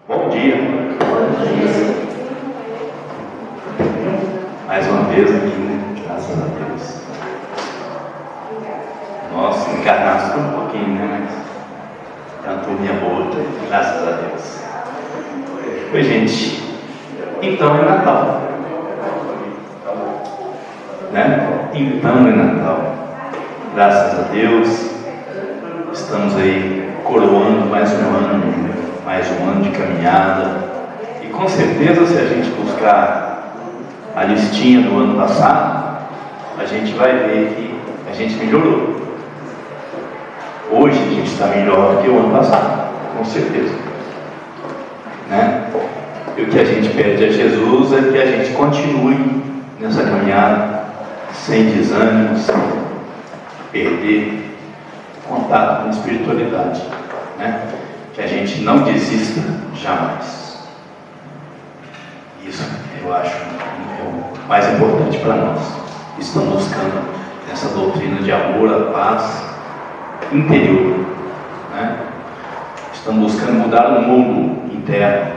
Bom dia. Mais uma vez aqui, né? Graças a Deus. Nossa, encarnados por um pouquinho, né? Mas é uma turminha boa, graças a Deus. Oi, gente. Então é Natal. Né? Então é Natal. Graças a Deus. Estamos aí coroando mais um ano de caminhada. E com certeza, se a gente buscar a listinha do ano passado, a gente vai ver que a gente melhorou. Hoje a gente está melhor do que o ano passado, com certeza, né? E o que a gente pede a Jesus é que a gente continue nessa caminhada, sem desânimo, sem perder contato com a espiritualidade, né? Que a gente não desista jamais. Isso eu acho o mais importante para nós. Estamos buscando essa doutrina de amor, a paz interior, né? Estamos buscando mudar o mundo interno,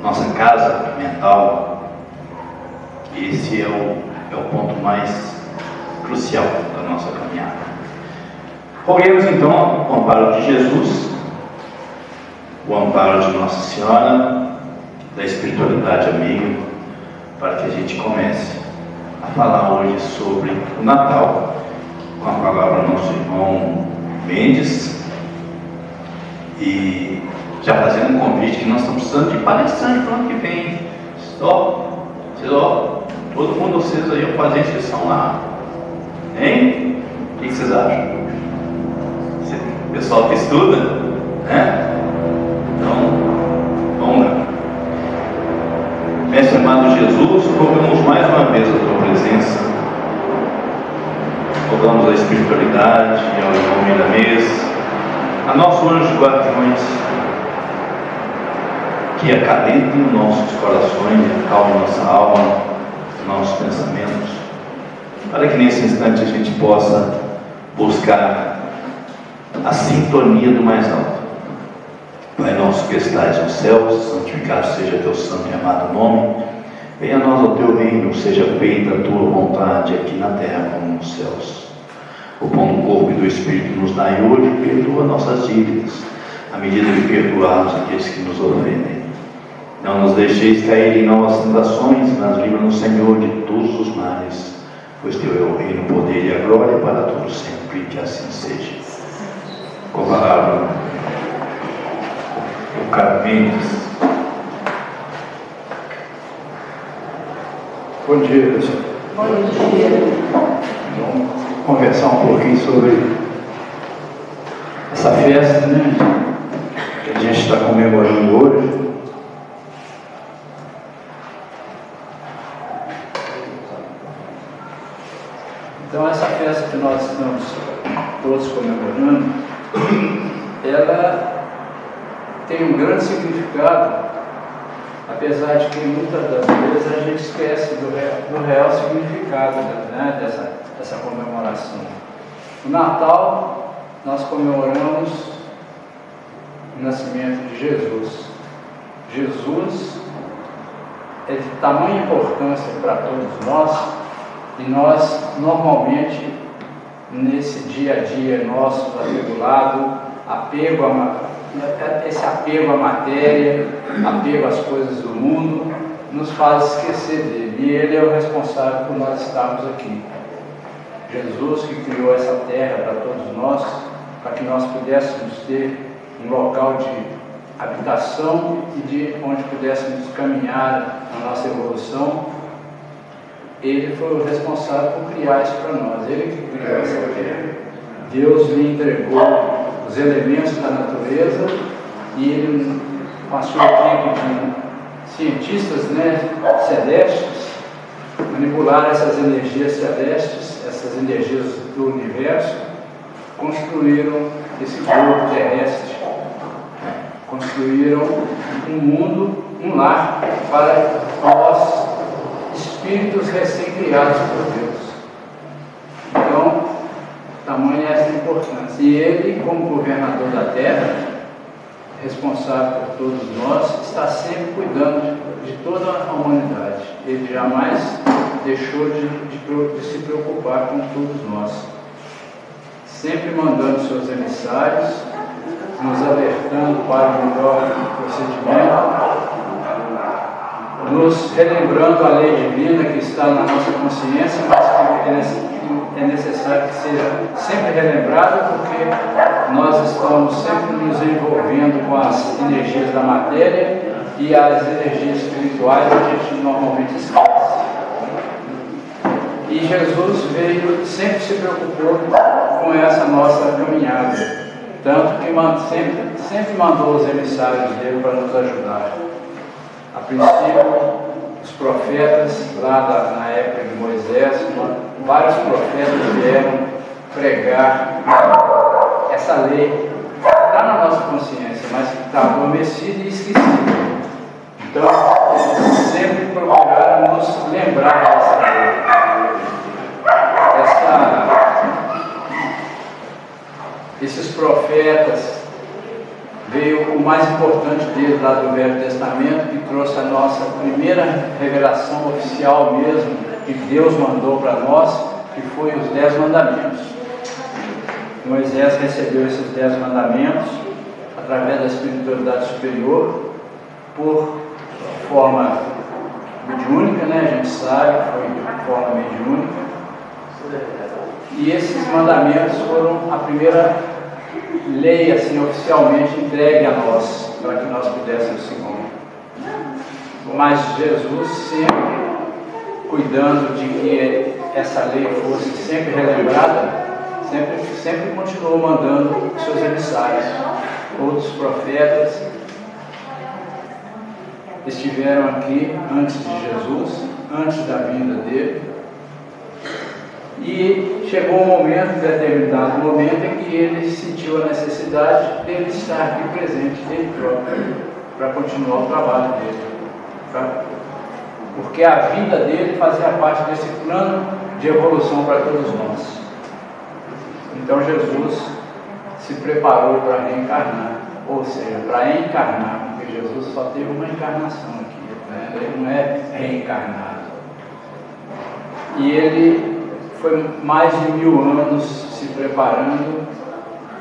nossa casa mental. Esse é o ponto mais crucial da nossa caminhada. Roguemos então o amparo de Jesus, o amparo de Nossa Senhora, da espiritualidade amiga, para que a gente comece a falar hoje sobre o Natal, com a palavra do nosso irmão Mendes, e já fazendo um convite que nós estamos precisando de palestrante para o ano que vem. Todo mundo, vocês aí, fazer inscrição lá, hein? O que vocês acham? O pessoal que estuda, né? Então, vamos lá. Mestre amado Jesus, rogamos mais uma vez a tua presença. Rogamos a espiritualidade, ao irmão Milanês, a nosso anjo guardiões, que acalentem os nossos corações, acalmem nossa alma, nossos pensamentos, para que nesse instante a gente possa buscar a sintonia do mais alto. Pai nosso que estais nos céus, santificado seja teu santo e amado nome. Venha a nós o teu reino, seja feita a tua vontade aqui na terra como nos céus. O pão do corpo e do Espírito nos dai hoje, perdoa nossas dívidas, à medida que perdoarmos aqueles que nos ofendem. Não nos deixeis cair em novas tentações, mas livra-nos, Senhor, de todos os males, pois teu é o reino, o poder e a glória para todos sempre, que assim seja. Com a palavra, o Carlos Mendes. Bom dia, pessoal. Bom dia. Vamos conversar um pouquinho sobre essa festa, né, que a gente está comemorando hoje. Então, essa festa que nós estamos todos comemorando, ela tem um grande significado, apesar de que muitas das vezes a gente esquece do real significado, né, dessa comemoração. No Natal, nós comemoramos o nascimento de Jesus. Jesus é de tamanha importância para todos nós, e nós, normalmente, nesse dia a dia nosso atribulado, esse apego à matéria, apego às coisas do mundo, nos faz esquecer dele. E ele é o responsável por nós estarmos aqui. Jesus que criou essa terra para todos nós, para que nós pudéssemos ter um local de habitação e de onde pudéssemos caminhar na nossa evolução. Ele foi o responsável por criar isso para nós. Ele que criou essa terra. Deus lhe entregou os elementos da natureza e ele, com a sua equipe de cientistas, né, celestes, manipularam essas energias celestes, essas energias do universo, construíram esse globo terrestre, construíram um mundo, um lar para nós, espíritos recém-criados por Deus. Então, tamanha essa importância. E ele, como governador da terra, responsável por todos nós, está sempre cuidando de toda a humanidade. Ele jamais deixou de se preocupar com todos nós, sempre mandando seus emissários, nos alertando para o melhor procedimento, nos relembrando a lei divina que está na nossa consciência, mas que é necessário que seja sempre relembrada, porque nós estamos sempre nos envolvendo com as energias da matéria e as energias espirituais a gente normalmente esquece. E Jesus veio, sempre se preocupou com essa nossa caminhada, tanto que sempre mandou os emissários dele para nos ajudar. A princípio, os profetas, lá na época de Moisés, vários profetas vieram pregar essa lei, está na nossa consciência, mas que está adormecida e esquecida. Então, eles sempre procuraram nos lembrar dessa lei. Esses profetas, veio o mais importante deles lá do Velho Testamento, que trouxe a nossa primeira revelação oficial mesmo, que Deus mandou para nós, que foi os 10 mandamentos. Moisés recebeu esses 10 mandamentos através da espiritualidade superior, por forma mediúnica, né? A gente sabe, foi de forma mediúnica. E esses mandamentos foram a primeira lei, assim, oficialmente entregue a nós, para que nós pudéssemos seguir. Mas Jesus, sempre cuidando de que essa lei fosse sempre relembrada, sempre continuou mandando seus emissários. Outros profetas estiveram aqui antes de Jesus, antes da vinda dele. E chegou um momento, determinado momento, em que ele sentiu a necessidade de ele estar aqui presente, dele próprio, para continuar o trabalho dele. Porque a vida dele fazia parte desse plano de evolução para todos nós. Então Jesus se preparou para reencarnar, ou seja, para encarnar, porque Jesus só teve uma encarnação aqui, né? Ele não é reencarnado. E ele foi mais de 1000 anos se preparando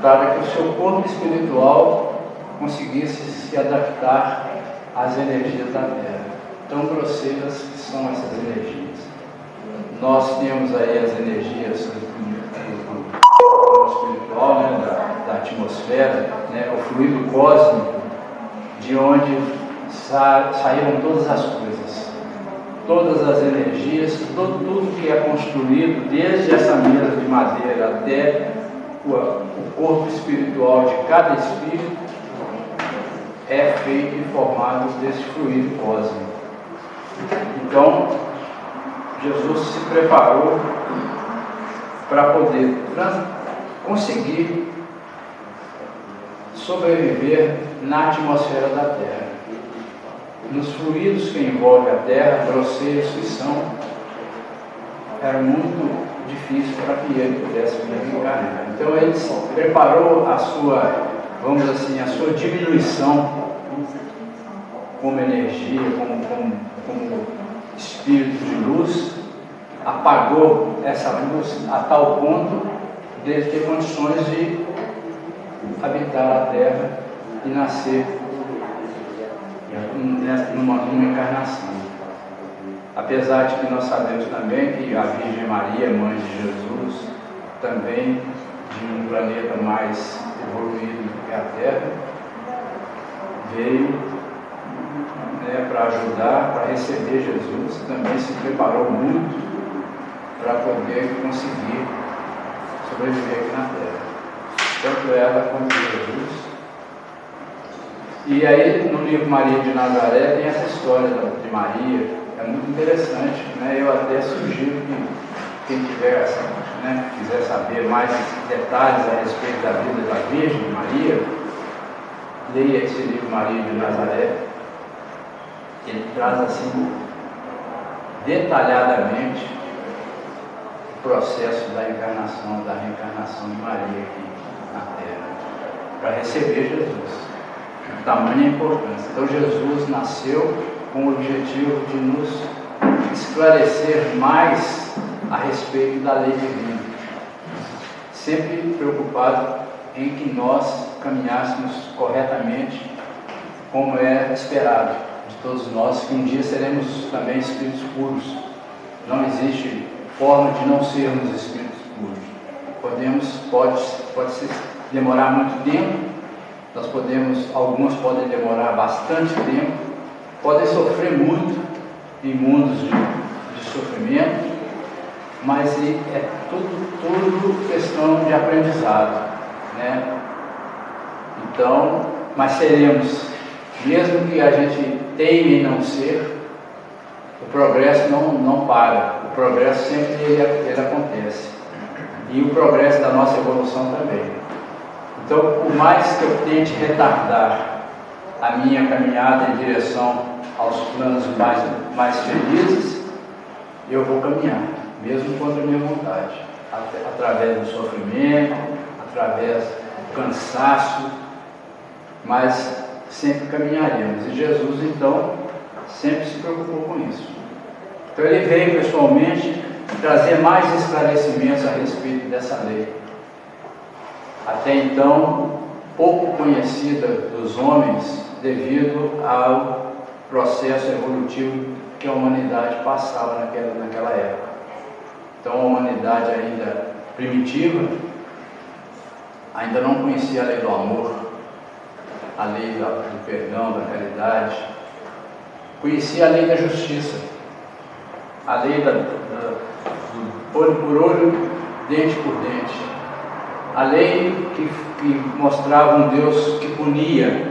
para que o seu corpo espiritual conseguisse se adaptar às energias da Terra. Tão grosseiras que são essas energias. Nós temos aí as energias do corpo espiritual, né, da atmosfera, né, o fluido cósmico, de onde saíram todas as coisas. Todas as energias, tudo que é construído, desde essa mesa de madeira até o corpo espiritual de cada espírito, é feito e formado desse fluido cósmico. Então, Jesus se preparou para poder conseguir sobreviver na atmosfera da Terra. Nos fluidos que envolvem a Terra, grosseiros que são, era muito difícil para que ele pudesse reencarnar. Então ele preparou a sua, vamos dizer assim, a sua diminuição como energia, como espírito de luz, apagou essa luz a tal ponto de ele ter condições de habitar a Terra e nascer numa encarnação. Apesar de que nós sabemos também que a Virgem Maria, mãe de Jesus, também de um planeta mais evoluído do que a Terra, veio, né, para ajudar, para receber Jesus, também se preparou muito para poder conseguir sobreviver aqui na Terra. Tanto ela quanto Jesus. E aí, no livro Maria de Nazaré, tem essa história de Maria, é muito interessante, né? Eu até sugiro que quem tiver, né, quiser saber mais detalhes a respeito da vida da Virgem Maria, leia esse livro Maria de Nazaré. Ele traz assim, detalhadamente, o processo da reencarnação de Maria aqui na Terra, para receber Jesus. tamanha importância. Então Jesus nasceu com o objetivo de nos esclarecer mais a respeito da lei divina, sempre preocupado em que nós caminhássemos corretamente, como é esperado de todos nós, que um dia seremos também espíritos puros. Não existe forma de não sermos espíritos puros. Pode demorar muito tempo, alguns podem demorar bastante tempo, podem sofrer muito em mundos de sofrimento, mas é tudo questão de aprendizado, né? Então, mas seremos, mesmo que a gente teime em não ser, o progresso não para, o progresso sempre ele acontece, e o progresso da nossa evolução também. Então, por mais que eu tente retardar a minha caminhada em direção aos planos mais felizes, eu vou caminhar, mesmo contra a minha vontade, através do sofrimento, através do cansaço, mas sempre caminharemos. E Jesus, então, sempre se preocupou com isso. Então ele veio pessoalmente trazer mais esclarecimentos a respeito dessa lei, até então pouco conhecida dos homens devido ao processo evolutivo que a humanidade passava naquela época. Então a humanidade ainda primitiva ainda não conhecia a lei do amor, a lei do perdão, da caridade, conhecia a lei da justiça, a lei do olho por olho, dente por dente, a lei que mostrava um Deus que punia,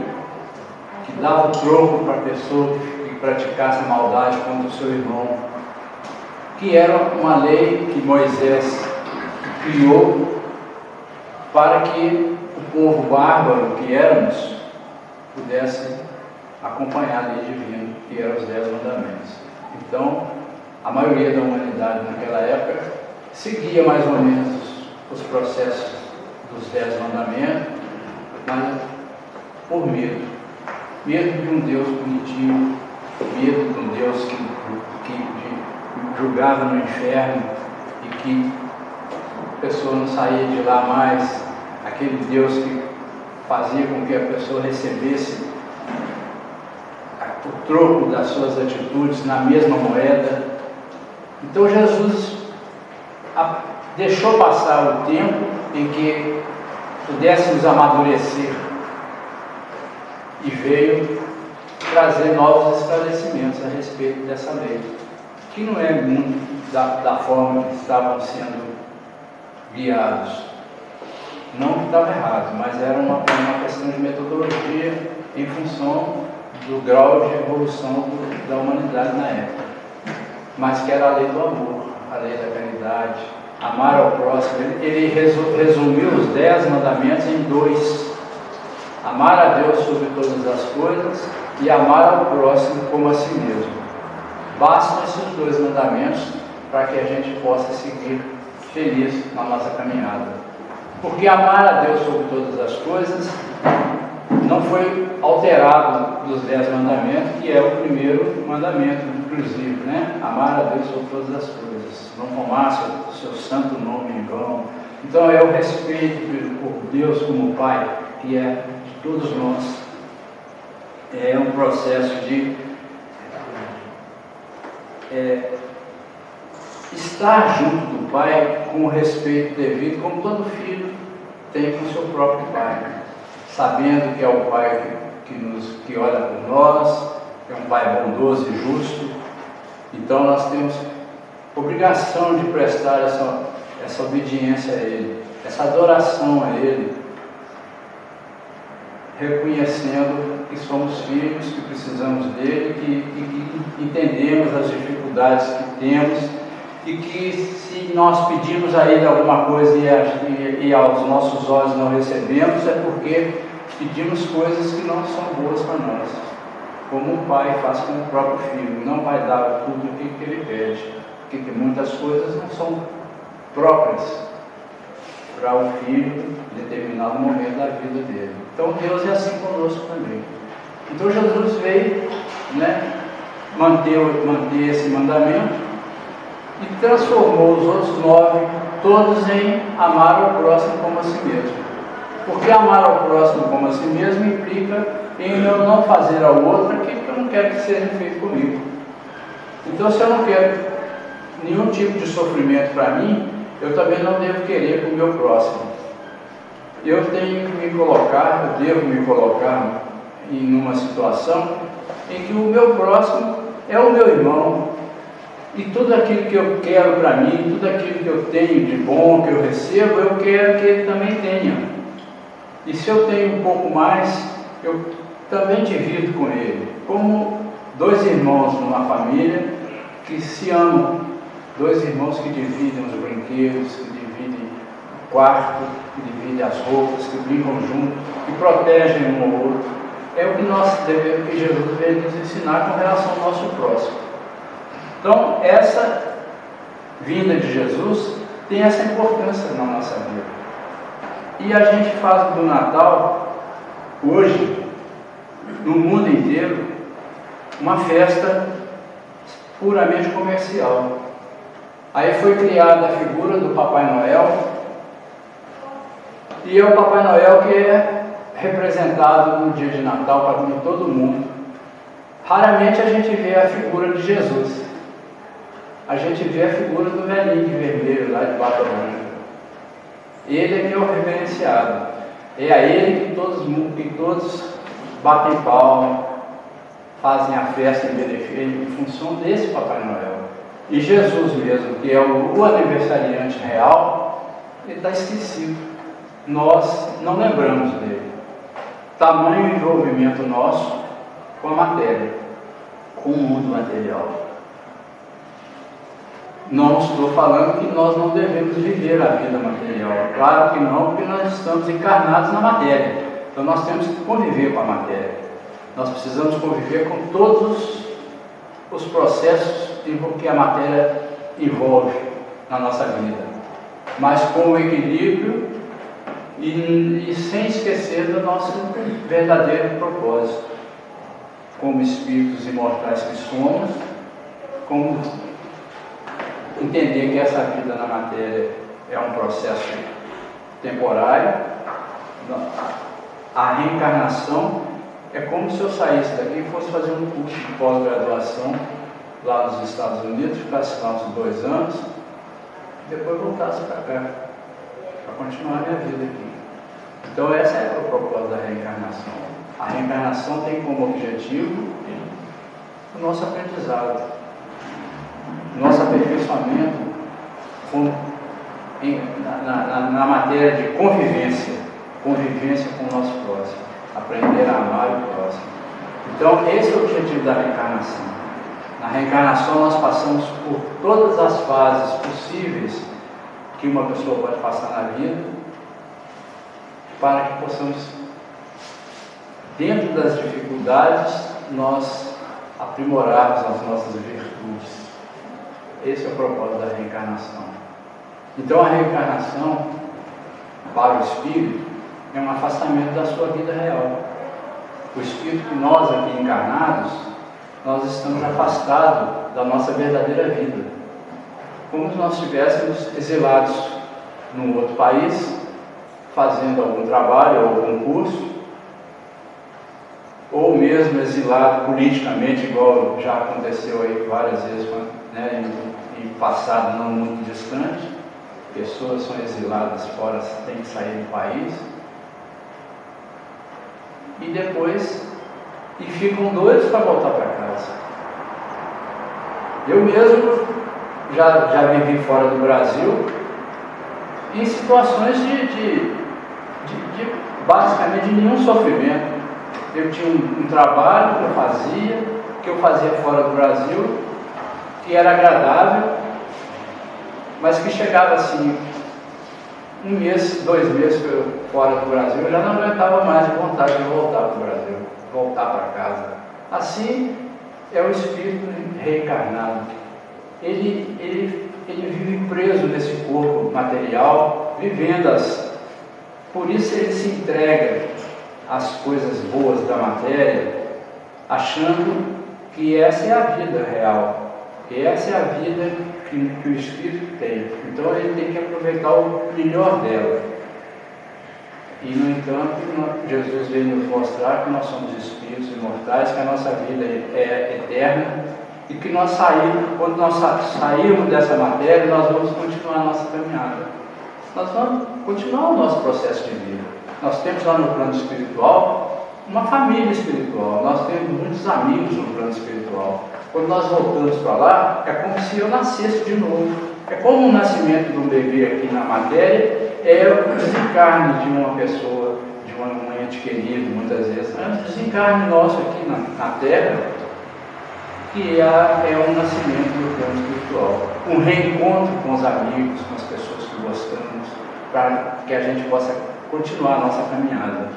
que dava o troco para a pessoa que praticasse maldade contra o seu irmão, que era uma lei que Moisés criou para que o povo bárbaro que éramos pudesse acompanhar a lei divina, que eram os 10 mandamentos. Então, a maioria da humanidade naquela época seguia mais ou menos os processos dos 10 mandamentos, mas por medo de um Deus punitivo, medo de um Deus que julgava no inferno e que a pessoa não saía de lá mais, aquele Deus que fazia com que a pessoa recebesse o troco das suas atitudes na mesma moeda. Então Jesus deixou passar o tempo em que pudéssemos amadurecer e veio trazer novos esclarecimentos a respeito dessa lei, que não é muito da forma que estavam sendo guiados. Não que estava errado, mas era uma questão de metodologia em função do grau de evolução da humanidade na época, mas que era a lei do amor, a lei da caridade, amar ao próximo. Ele resumiu os 10 mandamentos em 2: amar a Deus sobre todas as coisas e amar ao próximo como a si mesmo. Bastam esses 2 mandamentos para que a gente possa seguir feliz na nossa caminhada. Porque amar a Deus sobre todas as coisas não foi alterado dos 10 mandamentos, que é o primeiro mandamento, inclusive, né? Amar a Deus sobre todas as coisas, não tomar seu santo nome em vão. Então é o respeito por Deus como Pai, que é de todos nós. É um processo de estar junto do Pai com o respeito devido, como todo filho tem com o seu próprio pai, sabendo que é o Pai que olha por nós, é um Pai bondoso e justo. Então nós temos obrigação de prestar essa obediência a Ele, essa adoração a Ele, reconhecendo que somos filhos, que precisamos dele, que entendemos as dificuldades que temos, e que se nós pedimos a Ele alguma coisa e aos nossos olhos não recebemos, é porque pedimos coisas que não são boas para nós, como um pai faz com o próprio filho. Não vai dar tudo o que ele pede, porque muitas coisas não são próprias para o filho em determinado determinado momento da vida dele. Então Deus é assim conosco também. Então Jesus veio, né, manter esse mandamento e transformou os outros 9, todos em amar ao próximo como a si mesmo. Porque amar ao próximo como a si mesmo implica em eu não fazer ao outro aquilo que eu não quero que seja feito comigo. Então, se eu não quero nenhum tipo de sofrimento para mim, eu também não devo querer para o meu próximo. Eu tenho que me colocar, eu devo me colocar em uma situação em que o meu próximo é o meu irmão, e tudo aquilo que eu quero para mim, tudo aquilo que eu tenho de bom, que eu recebo, eu quero que ele também tenha. E se eu tenho um pouco mais, eu também divido com ele, como dois irmãos numa família que se amam, dois irmãos que dividem os brinquedos, que dividem o quarto, que dividem as roupas, que brincam juntos, que protegem um ao outro. É o que nós devemos, que Jesus veio nos ensinar com relação ao nosso próximo. Então, essa vinda de Jesus tem essa importância na nossa vida. E a gente faz do Natal, hoje, no mundo inteiro, uma festa puramente comercial. Aí foi criada a figura do Papai Noel, e é o Papai Noel que é representado no dia de Natal para todo mundo. Raramente a gente vê a figura de Jesus. A gente vê a figura do velhinho de vermelho lá de barba branca. Ele é meu reverenciado. É a ele que todos batem palma, fazem a festa em benefício, em função desse Papai Noel. E Jesus mesmo, que é o aniversariante real, ele está esquecido. Nós não lembramos dele. Tamanho envolvimento nosso com a matéria, com o mundo material. Não estou falando que nós não devemos viver a vida material. Claro que não, porque nós estamos encarnados na matéria. Então nós temos que conviver com a matéria. Nós precisamos conviver com todos os processos que a matéria envolve na nossa vida. Mas com o equilíbrio e sem esquecer do nosso verdadeiro propósito. Como espíritos imortais que somos, como entender que essa vida na matéria é um processo temporário. A reencarnação é como se eu saísse daqui e fosse fazer um curso de pós-graduação lá nos Estados Unidos, ficasse lá uns 2 anos, e depois voltasse para cá, para continuar a minha vida aqui. Então essa é o propósito da reencarnação. A reencarnação tem como objetivo o nosso aprendizado, o nosso aperfeiçoamento na matéria de convivência com o nosso próximo, aprender a amar o próximo. Então esse é o objetivo da reencarnação. Na reencarnação nós passamos por todas as fases possíveis que uma pessoa pode passar na vida, para que possamos, dentro das dificuldades, nós aprimorarmos as nossas virtudes. Esse é o propósito da reencarnação. Então a reencarnação, para o espírito, é um afastamento da sua vida real. O espírito que nós aqui encarnados, nós estamos afastados da nossa verdadeira vida. Como se nós estivéssemos exilados num outro país, fazendo algum trabalho ou algum curso, ou mesmo exilado politicamente, igual já aconteceu aí várias vezes, né, em passado não muito distante. Pessoas são exiladas fora, têm que sair do país, e depois ficam doidos para voltar para casa. Eu mesmo já vivi fora do Brasil em situações de basicamente de nenhum sofrimento. Eu tinha um trabalho que eu fazia fora do Brasil, que era agradável, mas que chegava assim, 1 mês, 2 meses fora do Brasil, eu já não aguentava mais a vontade de voltar para o Brasil, voltar para casa. Assim é o espírito reencarnado. Ele vive preso nesse corpo material, vivendo Por isso ele se entrega às coisas boas da matéria, achando que essa é a vida real, que essa é a vida que o Espírito tem. Então ele tem que aproveitar o melhor dela. E, no entanto, Jesus veio nos mostrar que nós somos espíritos imortais, que a nossa vida é eterna e que nós quando nós sairmos dessa matéria, nós vamos continuar a nossa caminhada. Nós vamos continuar o nosso processo de vida. Nós temos lá no plano espiritual uma família espiritual, nós temos muitos amigos no plano espiritual. Quando nós voltamos para lá, é como se eu nascesse de novo. É como o nascimento de um bebê aqui na matéria, é o desencarne de uma pessoa, de um ente querido, muitas vezes. É um desencarne nosso aqui na Terra, que é um nascimento do plano espiritual. Um reencontro com os amigos, com as pessoas que gostamos, para que a gente possa continuar a nossa caminhada.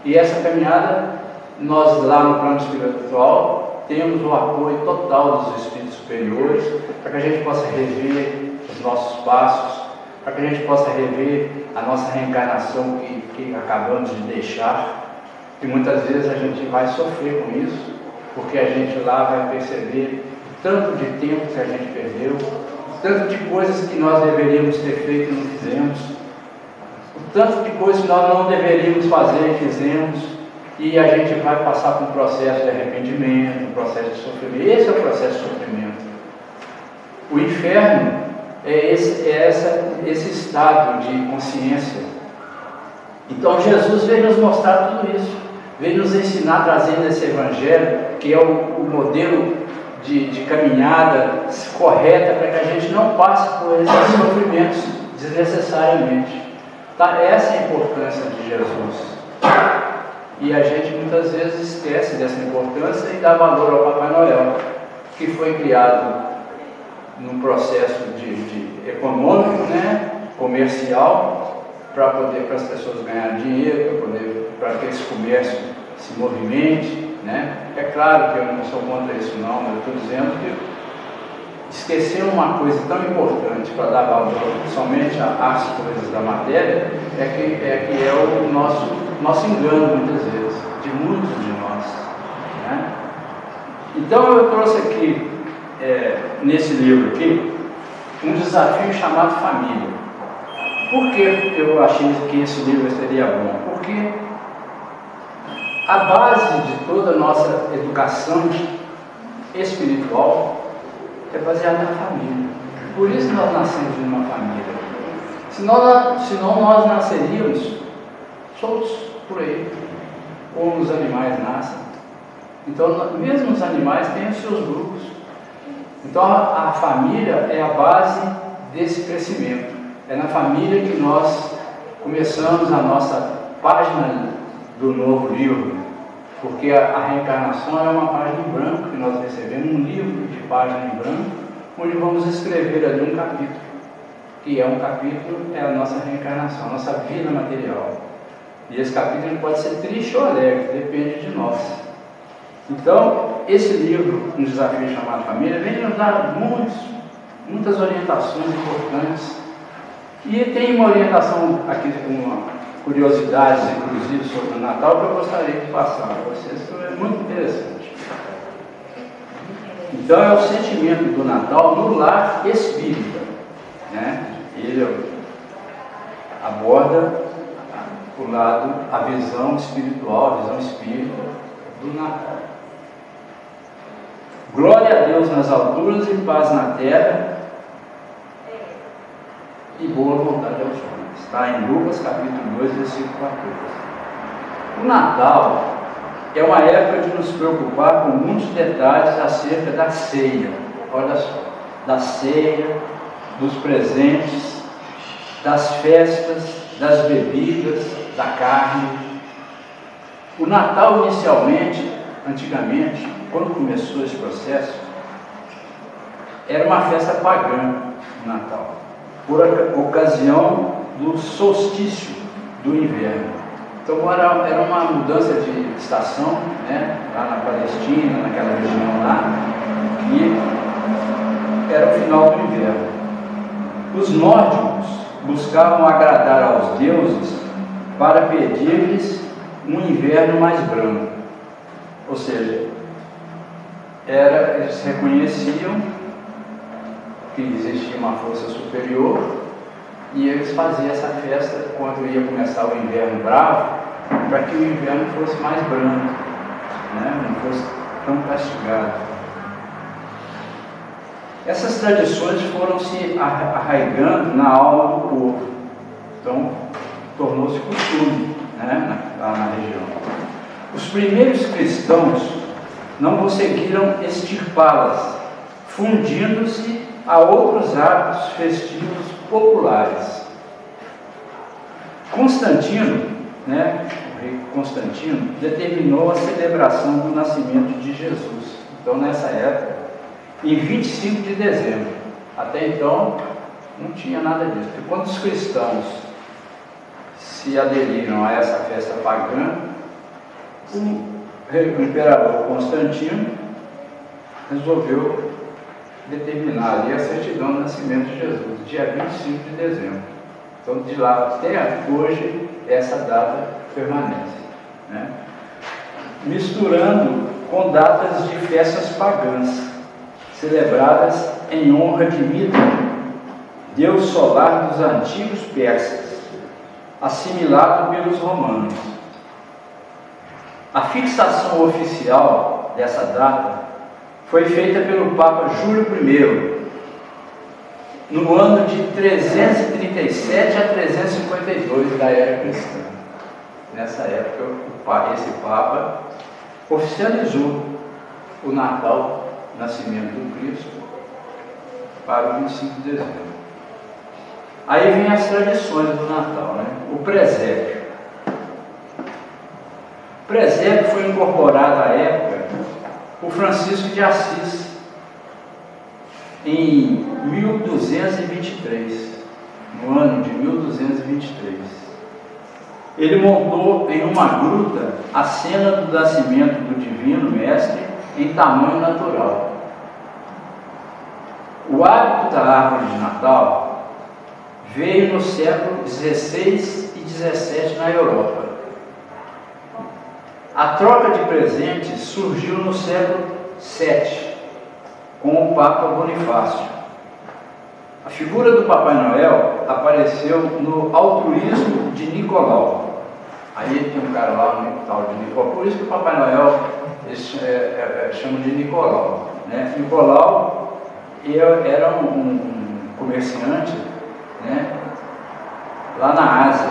E essa caminhada, nós lá no plano espiritual, temos o apoio total dos espíritos superiores, para que a gente possa rever os nossos passos, para que a gente possa rever a nossa reencarnação que acabamos de deixar. E muitas vezes a gente vai sofrer com isso, porque a gente lá vai perceber o tanto de tempo que a gente perdeu, o tanto de coisas que nós deveríamos ter feito e não fizemos, o tanto de coisas que nós não deveríamos fazer e fizemos, e a gente vai passar por um processo de arrependimento, um processo de sofrimento. Esse é o processo de sofrimento. O inferno é esse estado de consciência. Então Jesus veio nos mostrar tudo isso, veio nos ensinar, trazendo esse evangelho, que é o modelo de caminhada correta, para que a gente não passe por esses sofrimentos desnecessariamente. Tá? Essa é a importância de Jesus. E a gente muitas vezes esquece dessa importância e dá valor ao Papai Noel, que foi criado num processo de econômico, né, comercial, para as pessoas ganharem dinheiro, para que esse comércio se movimente, né? É claro que eu não sou contra isso não, mas eu estou dizendo que esquecer uma coisa tão importante para dar valor somente às coisas da matéria é o nosso engano muitas vezes, de muitos de nós, né? Então eu trouxe aqui nesse livro aqui, um desafio chamado família. Por que eu achei que esse livro seria bom? Porque a base de toda a nossa educação espiritual é baseada na família. Por isso nós nascemos numa família. Senão nós nasceríamos soltos por aí, como os animais nascem. Então, mesmo os animais têm os seus grupos. Então a família é a base desse crescimento. É na família que nós começamos a nossa página do novo livro, porque a reencarnação é uma página em branco que nós recebemos, um livro de página em branco, onde vamos escrever ali um capítulo, que é um capítulo, é a nossa reencarnação, a nossa vida material. E esse capítulo pode ser triste ou alegre, depende de nós. Então, esse livro, um desafio chamado Família, vem nos dar muitas orientações importantes. E tem uma orientação aqui, uma curiosidades, inclusive, sobre o Natal, que eu gostaria de passar para vocês, que é muito interessante. Então, é o sentimento do Natal no lar espírita, né? Ele aborda o lado, a visão espiritual, a visão espírita do Natal. Glória a Deus nas alturas e paz na terra e boa vontade aos homens. Está em Lucas capítulo 2, versículo 14. O Natal é uma época de nos preocupar com muitos detalhes acerca da ceia. Olha só, da ceia, dos presentes, das festas, das bebidas, da carne. O Natal inicialmente, antigamente, quando começou esse processo, era uma festa pagã, o Natal, por ocasião do solstício do inverno. Então era uma mudança de estação, né, lá na Palestina, naquela região lá, e era o final do inverno. Os nórdicos buscavam agradar aos deuses para pedir-lhes um inverno mais branco. Ou seja, eles reconheciam que existia uma força superior e eles faziam essa festa quando ia começar o inverno bravo, para que o inverno fosse mais branco, né? Não fosse tão castigado. Essas tradições foram se arraigando na alma do povo, então tornou-se costume, né? Lá na região. Os primeiros cristãos não conseguiram extirpá-las, fundindo-se a outros hábitos festivos populares. Constantino, né, o rei Constantino, determinou a celebração do nascimento de Jesus. Então, nessa época, em 25 de dezembro. Até então, não tinha nada disso. E quando os cristãos se aderiram a essa festa pagã, o imperador Constantino resolveu determinar ali a certidão do nascimento de Jesus, dia 25 de dezembro. Então, de lá até hoje, essa data permanece, né? Misturando com datas de festas pagãs, celebradas em honra de Mitra, deus solar dos antigos persas, assimilado pelos romanos. A fixação oficial dessa data foi feita pelo Papa Júlio I, no ano de 337 a 352 da era cristã. Nessa época, esse Papa oficializou o Natal, o nascimento do Cristo, para o 25 de dezembro. Aí vem as tradições do Natal, né? O presépio. O presépio foi incorporado à época por Francisco de Assis, em 1223, no ano de 1223. Ele montou em uma gruta a cena do nascimento do Divino Mestre em tamanho natural. O hábito da árvore de Natal veio no século XVI e XVII na Europa. A troca de presentes surgiu no século VII, com o Papa Bonifácio. A figura do Papai Noel apareceu no altruísmo de Nicolau. Aí tem um cara lá, um tal de Nicolau, por isso que o Papai Noel eles chamam de Nicolau, né? Nicolau era um comerciante, né? Lá na Ásia,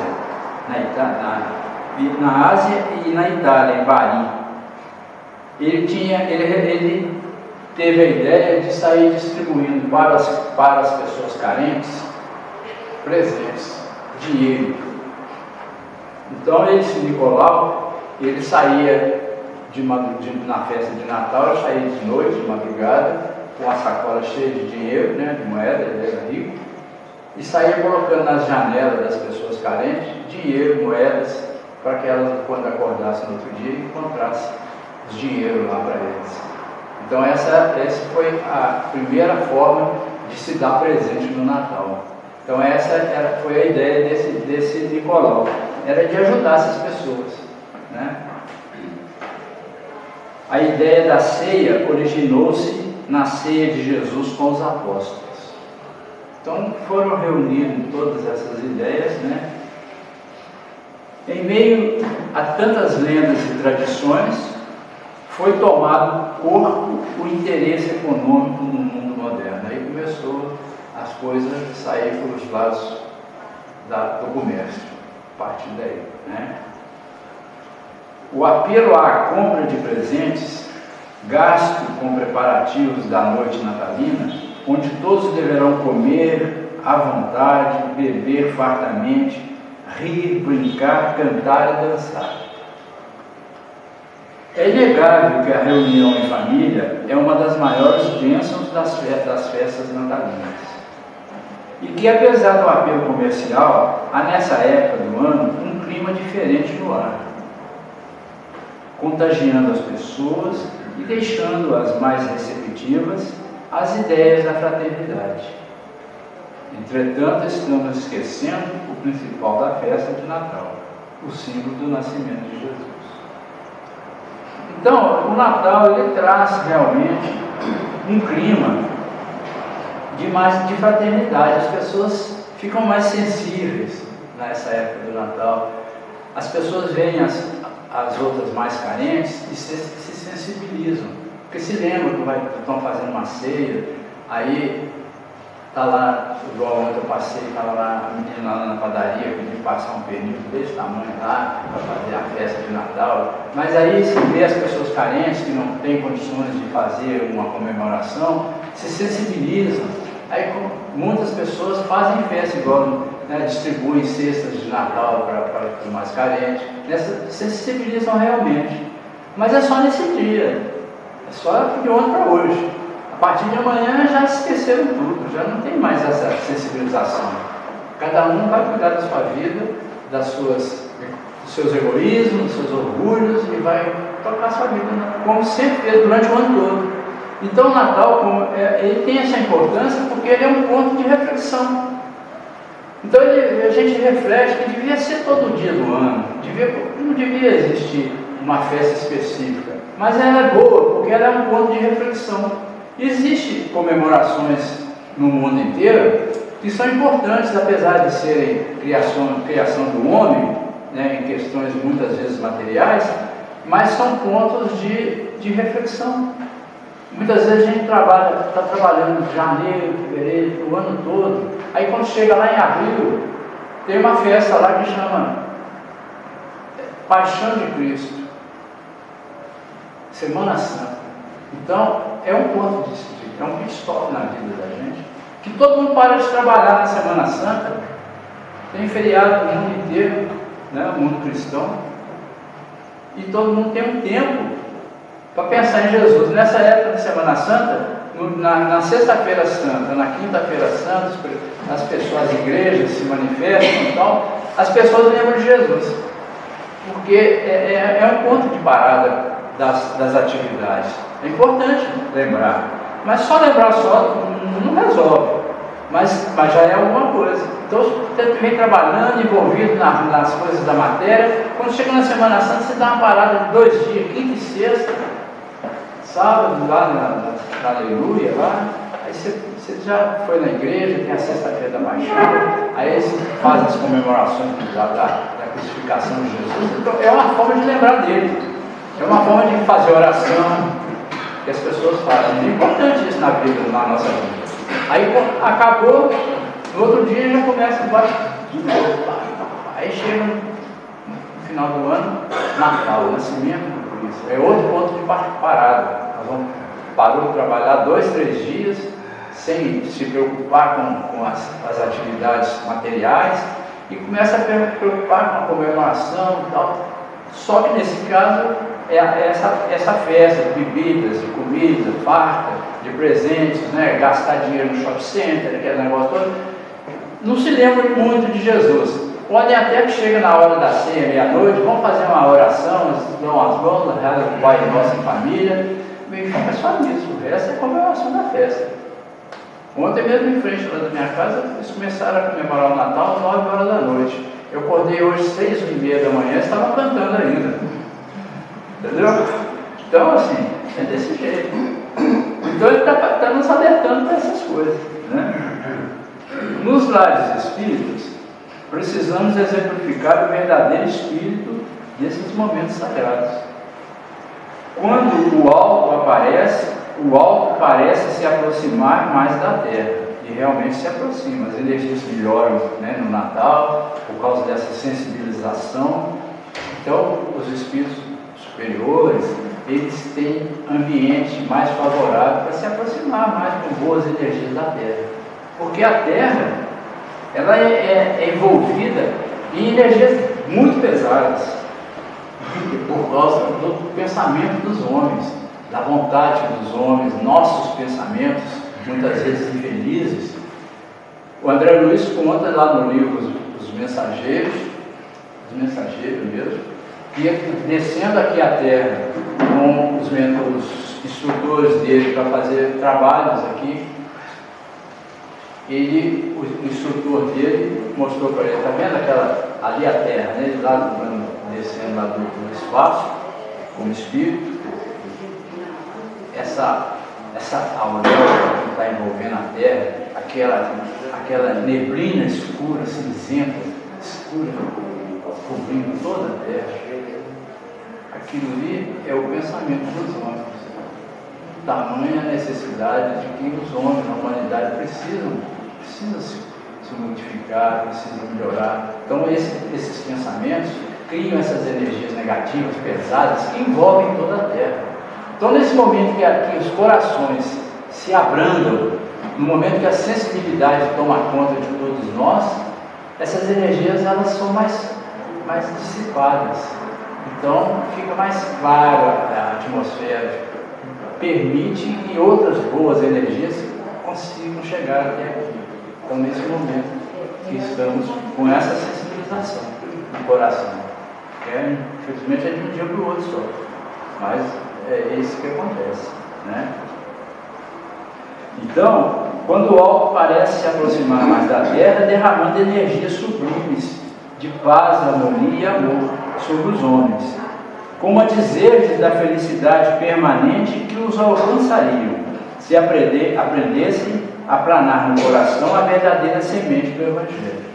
na Ásia e na Itália, em Bari. Ele teve a ideia de sair distribuindo para as pessoas carentes presentes, dinheiro. Então esse Nicolau, ele saía na festa de Natal, ele saía de noite, de madrugada, com a sacola cheia de dinheiro, né, de moeda, ele era rico, e saía colocando nas janelas das pessoas carentes dinheiro, moedas, para que elas, quando acordassem no outro dia, encontrassem os dinheiro lá para eles. Então essa foi a primeira forma de se dar presente no Natal. Então essa foi a ideia desse Nicolau, era de ajudar essas pessoas, né? A ideia da ceia originou-se na ceia de Jesus com os apóstolos. Então foram reunidas todas essas ideias, né? Em meio a tantas lendas e tradições, foi tomado corpo o interesse econômico no mundo moderno. Aí começou as coisas a sair pelos lados do comércio, a partir daí, né? O apelo à compra de presentes, gasto com preparativos da noite natalina, onde todos deverão comer à vontade, beber fartamente, rir, brincar, cantar e dançar. É inegável que a reunião em família é uma das maiores bênçãos das festas natalinas. E que, apesar do apelo comercial, há nessa época do ano um clima diferente no ar, contagiando as pessoas e deixando-as mais receptivas às ideias da fraternidade. Entretanto, estamos esquecendo o principal da festa de Natal, o símbolo do nascimento de Jesus. Então, o Natal, ele traz realmente um clima de fraternidade. As pessoas ficam mais sensíveis nessa época do Natal. As pessoas veem as outras mais carentes e se sensibilizam, porque se lembram que estão fazendo uma ceia, aí está lá, igual ontem eu passei, estava lá a menina lá na padaria, pediu passar um pernil desse tamanho lá, para fazer a festa de Natal, mas aí se vê as pessoas carentes que não têm condições de fazer uma comemoração, se sensibilizam. Aí muitas pessoas fazem festa igual, né, distribuem cestas de Natal para os mais carentes, se sensibilizam realmente. Mas é só nesse dia, é só de ontem para hoje. A partir de amanhã já esqueceram tudo, já não tem mais essa sensibilização. Cada um vai cuidar da sua vida, dos seus egoísmos, dos seus orgulhos e vai tocar a sua vida, como sempre fez durante o ano todo. Então o Natal, ele tem essa importância porque ele é um ponto de reflexão. Então a gente reflete que devia ser todo dia do ano, não devia existir uma festa específica, mas ela é boa porque ela é um ponto de reflexão. Existem comemorações no mundo inteiro que são importantes, apesar de serem criação do homem, né, em questões muitas vezes materiais, mas são pontos de reflexão. Muitas vezes a gente está trabalhando de janeiro, fevereiro, o ano todo, aí quando chega lá em abril, tem uma festa lá que chama Paixão de Cristo, Semana Santa. Então, é um ponto é um pit stop na vida da gente, que todo mundo para de trabalhar na Semana Santa, tem feriado no mundo inteiro, né, o mundo cristão, e todo mundo tem um tempo para pensar em Jesus. Nessa época da Semana Santa, na Sexta-feira Santa, na Quinta-feira Santa, as pessoas, as igrejas se manifestam e tal, as pessoas lembram de Jesus, porque é um ponto de parada das atividades. É importante lembrar, mas só lembrar não resolve, mas já é alguma coisa. Então você vem trabalhando, envolvido nas coisas da matéria. Quando chega na Semana Santa, você dá uma parada de 2 dias, quinta e sexta, sábado lá na Aleluia, lá, aí você já foi na igreja, tem a Sexta-feira da Paixão, aí você faz as comemorações da crucificação de Jesus. Então é uma forma de lembrar dele. É uma forma de fazer oração que as pessoas fazem. É importante isso na nossa vida. Aí acabou, no outro dia já começa a bater de novo. Aí chega no final do ano, Natal, o nascimento do Cristo. É outro ponto de parada. Nós parou de trabalhar 2, 3 dias, sem se preocupar com as atividades materiais, e começa a se preocupar com a comemoração e tal. Só que nesse caso é essa festa de bebidas, de comida, farta, de presentes, né? Gastar dinheiro no shopping center, aquele negócio todo. Não se lembra muito de Jesus. Podem até que chega na hora da ceia, meia-noite, vão fazer uma oração, dão as mãos, rezam com o Pai Nosso em família, e fica só nisso. O resto é a comemoração da festa. Ontem mesmo em frente lá da minha casa, eles começaram a comemorar o Natal às 9 horas da noite. Eu acordei hoje 6h30 da manhã e estava cantando ainda. Entendeu? Então, assim, é desse jeito. Então ele está nos alertando para essas coisas, né? Nos lares espíritas, precisamos exemplificar o verdadeiro espírito desses momentos sagrados. Quando o alto parece se aproximar mais da Terra, e realmente se aproxima. As energias melhoram, né, no Natal, por causa dessa sensibilização. Então, os espíritos superiores, eles têm ambiente mais favorável para se aproximar mais com boas energias da Terra. Porque a Terra, ela é envolvida em energias muito pesadas, por causa do pensamento dos homens, da vontade dos homens, nossos pensamentos, muitas vezes infelizes. O André Luiz conta lá no livro Os Mensageiros mesmo, que descendo aqui à Terra com os instrutores dele para fazer trabalhos aqui, o instrutor dele mostrou para ele, está vendo ali a Terra, né? Lá descendo lá do espaço, como espírito, essa auréola que está envolvendo a Terra, aquela neblina escura, cinzenta, escura, cobrindo toda a Terra, aquilo ali é o pensamento dos homens. Tamanha necessidade de que os homens, a humanidade, precisam se modificar, precisam melhorar. Então esses pensamentos criam essas energias negativas, pesadas, que envolvem toda a Terra. Então nesse momento que os corações se abrandam, no momento que a sensibilidade toma conta de todos nós, essas energias elas são mais dissipadas. Então fica mais clara a atmosfera, permite que outras boas energias consigam chegar até aqui. Então nesse momento que estamos com essa sensibilização no coração, infelizmente é de um dia para o outro só, mas é isso que acontece, né? Então, quando o alto parece se aproximar mais da Terra, derramando energias sublimes de paz, harmonia e amor sobre os homens, como a dizer-lhes da felicidade permanente que os alcançariam, se aprendessem a planar no coração a verdadeira semente do Evangelho.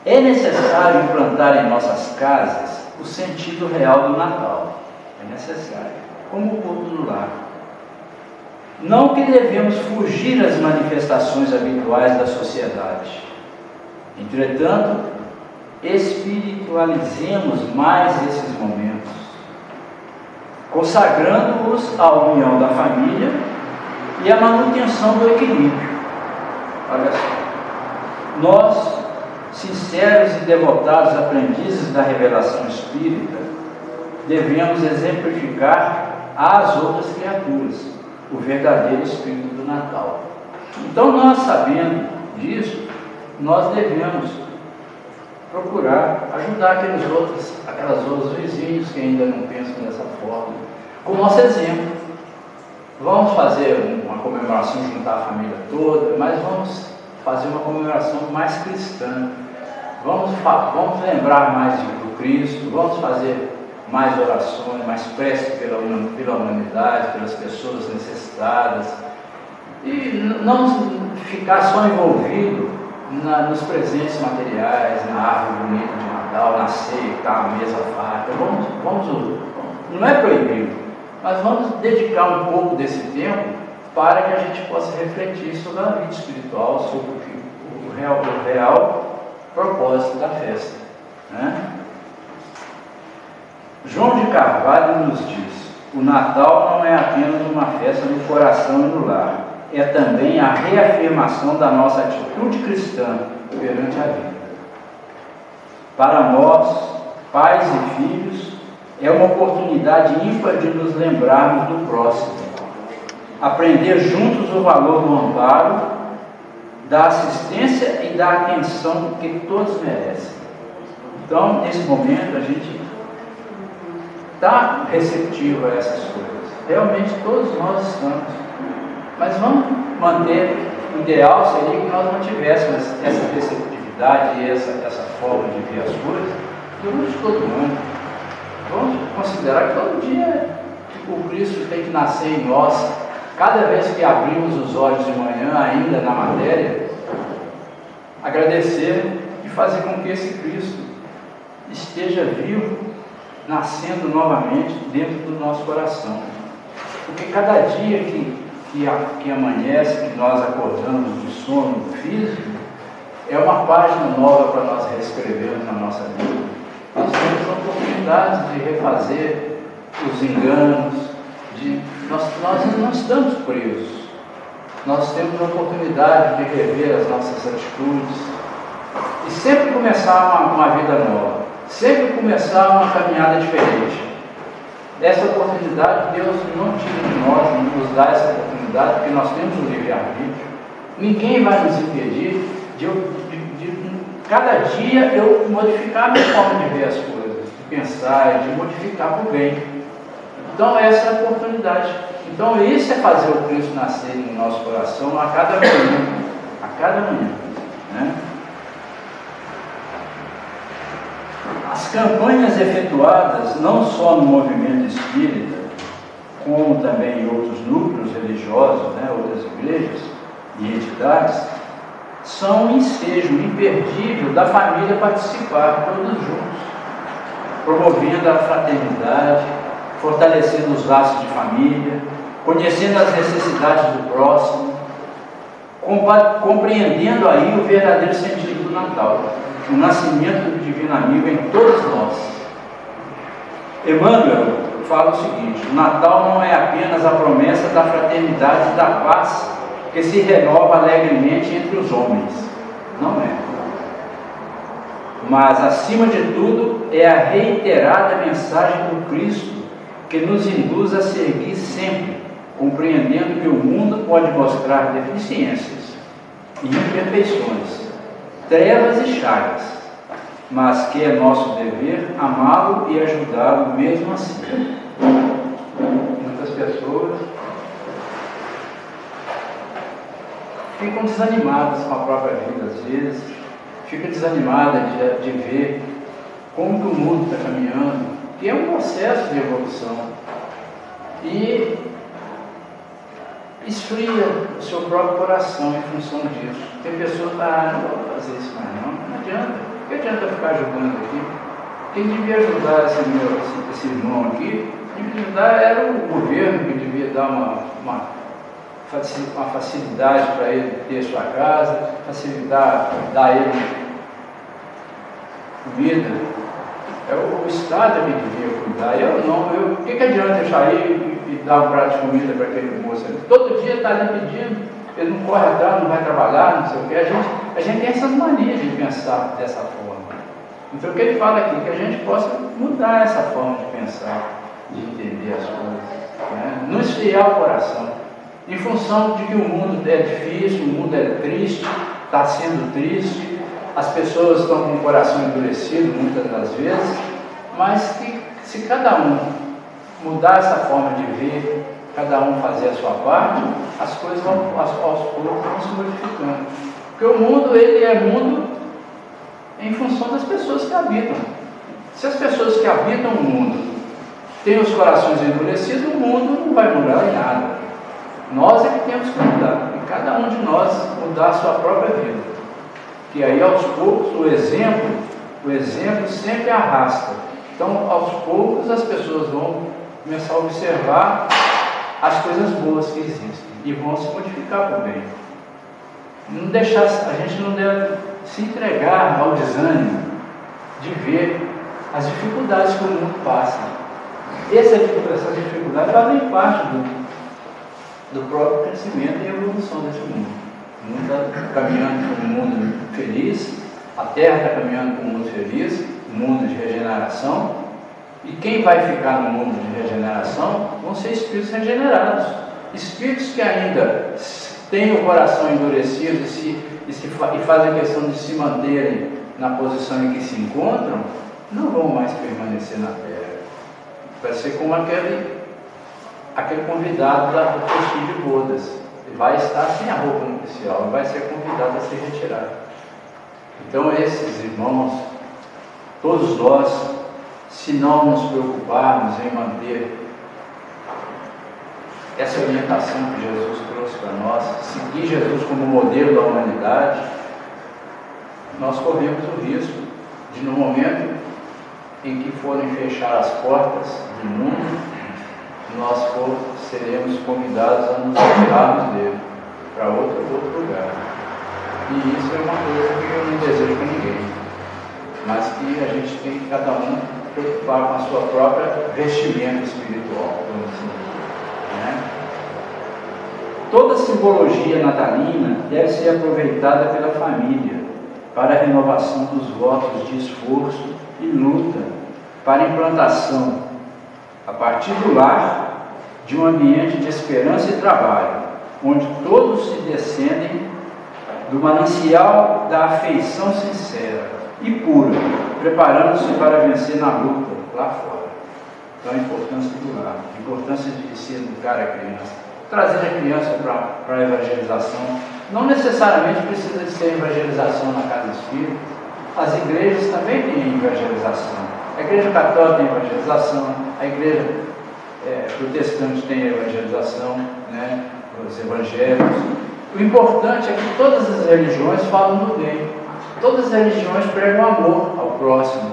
É necessário implantar em nossas casas o sentido real do Natal. É necessário, como o culto do lar. Não que devemos fugir das manifestações habituais da sociedade. Entretanto, espiritualizemos mais esses momentos, consagrando-os à união da família e à manutenção do equilíbrio. Olha só, nós, sinceros e devotados aprendizes da revelação espírita, devemos exemplificar às outras criaturas o verdadeiro espírito do Natal. Então, nós sabendo disso, nós devemos procurar ajudar aquelas outros vizinhos que ainda não pensam dessa forma, com o nosso exemplo. Vamos fazer uma comemoração, juntar a família toda, mas vamos fazer uma comemoração mais cristã. Vamos lembrar mais do Cristo, vamos fazer mais orações, mais prece pela humanidade, pelas pessoas necessitadas, e não ficar só envolvido nos presentes materiais, na árvore bonita de Natal, na ceia, que está a mesa farta. Não é proibido, mas vamos dedicar um pouco desse tempo para que a gente possa refletir sobre a vida espiritual, sobre o real propósito da festa, né? João de Carvalho nos diz: o Natal não é apenas uma festa no coração e no lar, é também a reafirmação da nossa atitude cristã perante a vida. Para nós, pais e filhos, é uma oportunidade ímpar de nos lembrarmos do próximo, aprender juntos o valor do amparo, da assistência e da atenção que todos merecem. Então, nesse momento, a gente está receptivo a essas coisas. Realmente, todos nós estamos. Mas vamos manter, o ideal seria que nós mantivéssemos essa receptividade e essa forma de ver as coisas durante todo o ano. Vamos considerar que todo dia o Cristo tem que nascer em nós. Cada vez que abrimos os olhos de manhã, ainda na matéria, agradecer e fazer com que esse Cristo esteja vivo, nascendo novamente dentro do nosso coração. Porque cada dia que amanhece, que nós acordamos do sono físico, é uma página nova para nós reescrevermos na nossa vida. Nós temos a oportunidade de refazer os enganos, nós não estamos presos. Nós temos a oportunidade de rever as nossas atitudes e sempre começar uma vida nova, sempre começar uma caminhada diferente. Essa oportunidade Deus não tira de nós, não nos dá essa oportunidade, porque nós temos o livre-arbítrio. Ninguém vai nos impedir de cada dia eu modificar a minha forma de ver as coisas, de pensar, de modificar para o bem. Então essa é a oportunidade. Então isso é fazer o Cristo nascer no nosso coração a cada manhã, né? As campanhas efetuadas não só no movimento espírita, como também em outros núcleos religiosos, né, outras igrejas e entidades, são um ensejo imperdível da família participar todos juntos, promovendo a fraternidade, fortalecendo os laços de família, conhecendo as necessidades do próximo, compreendendo aí o verdadeiro sentido do Natal, o nascimento do Divino Amigo em todos nós. Emmanuel fala o seguinte: o Natal não é apenas a promessa da fraternidade e da paz que se renova alegremente entre os homens. Não é. Mas, acima de tudo, é a reiterada mensagem do Cristo que nos induz a seguir sempre, compreendendo que o mundo pode mostrar deficiências e imperfeições, trevas e chagas, mas que é nosso dever amá-lo e ajudá-lo mesmo assim. Muitas pessoas ficam desanimadas com a própria vida, às vezes, ficam desanimadas de ver como que o mundo está caminhando, que é um processo de evolução, e esfria o seu próprio coração em função disso. Tem pessoas que não vou fazer isso mais não adianta. O que adianta ficar ajudando aqui? Quem devia ajudar esse irmão aqui, devia ajudar era o governo, que devia dar uma facilidade para ele ter sua casa, facilitar, dar a ele comida. É o Estado que devia cuidar. Eu não. O que adianta eu sair e dar um prato de comida para aquele moço? Todo dia está ali pedindo, ele não corre atrás, não vai trabalhar, não sei o que. A gente tem essas manias de pensar dessa forma. Então o que ele fala aqui, que a gente possa mudar essa forma de pensar, de entender as coisas, né? Não esfriar o coração, em função de que o mundo é difícil, o mundo é triste, está sendo triste, as pessoas estão com o coração endurecido muitas das vezes, mas que se cada um mudar essa forma de ver, cada um fazer a sua parte, as coisas aos poucos vão se modificando. Porque o mundo, ele é mundo em função das pessoas que habitam. Se as pessoas que habitam o mundo têm os corações endurecidos, o mundo não vai mudar em nada. Nós é que temos que mudar, e cada um de nós mudar a sua própria vida. Que aí aos poucos o exemplo sempre arrasta. Então aos poucos as pessoas vão começar a observar as coisas boas que existem e vão se modificar para o bem. Não deixar, a gente não deve se entregar ao desânimo de ver as dificuldades que o mundo passa. Essas dificuldades fazem parte do próprio crescimento e evolução desse mundo. O mundo está caminhando para um mundo feliz, a Terra está caminhando para um mundo feliz, um mundo de regeneração, e quem vai ficar no mundo de regeneração vão ser espíritos regenerados, espíritos que ainda têm o coração endurecido e fazem questão de se manterem na posição em que se encontram, não vão mais permanecer na Terra. Vai ser como aquele convidado do festim de bodas. Vai estar sem a roupa nupcial, vai ser convidado a se retirar. Então esses irmãos, todos nós, se não nos preocuparmos em manter essa orientação que Jesus trouxe para nós, seguir Jesus como modelo da humanidade, nós corremos o risco de, no momento em que forem fechar as portas do mundo, nós seremos convidados a nos retirarmos dele para outro lugar. E isso é uma coisa que eu não desejo para ninguém, mas que a gente tem que cada um preocupar com a sua própria vestimenta espiritual, vamos dizer, né? Toda simbologia natalina deve ser aproveitada pela família para a renovação dos votos de esforço e luta para a implantação, a partir do lar, de um ambiente de esperança e trabalho, onde todos se descendem do manancial da afeição sincera e pura, preparando-se para vencer na luta lá fora. Então a importância do lar, a importância de se educar a criança, trazer a criança para a evangelização. Não necessariamente precisa de ser evangelização na casa espírita, as igrejas também têm evangelização. A igreja católica tem evangelização, a igreja protestante tem evangelização, né? Os evangelhos. O importante é que todas as religiões falam do bem. Todas as religiões pregam amor ao próximo.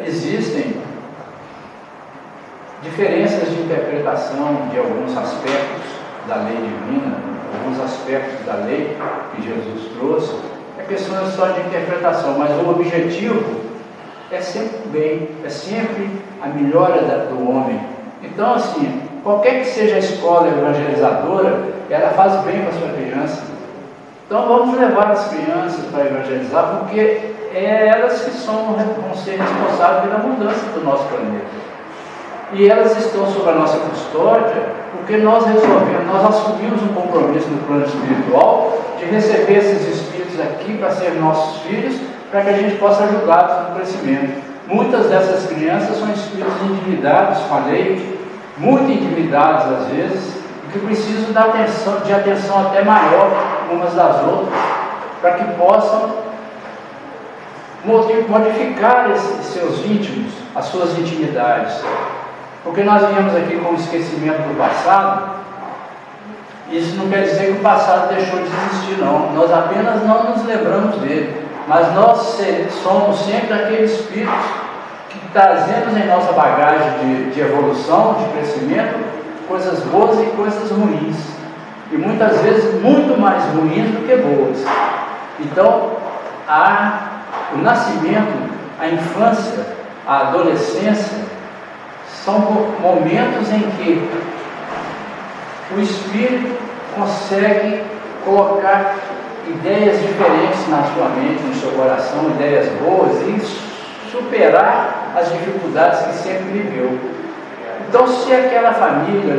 Existem diferenças de interpretação de alguns aspectos da lei divina, alguns aspectos da lei que Jesus trouxe. É questão só de interpretação, mas o objetivo é sempre o bem, é sempre a melhora do homem. Então, assim, qualquer que seja a escola evangelizadora, ela faz bem para a sua criança. Então, vamos levar as crianças para evangelizar, porque é elas que vão ser responsáveis pela mudança do nosso planeta. E elas estão sob a nossa custódia, porque nós assumimos um compromisso no plano espiritual de receber esses espíritos aqui para serem nossos filhos, para que a gente possa ajudá-los no crescimento. Muitas dessas crianças são espíritos endividados com a lei, muito endividados às vezes, e que precisam de atenção até maior umas das outras, para que possam modificar esses seus íntimos, as suas intimidades. Porque nós viemos aqui com o esquecimento do passado. Isso não quer dizer que o passado deixou de existir, não. Nós apenas não nos lembramos dele. Mas nós somos sempre aqueles espíritos que trazemos em nossa bagagem de evolução, de crescimento, coisas boas e coisas ruins. E muitas vezes muito mais ruins do que boas. Então, o nascimento, a infância, a adolescência, são momentos em que o espírito consegue colocar ideias diferentes na sua mente, no seu coração, ideias boas, e superar as dificuldades que sempre viveu. Então, se aquela família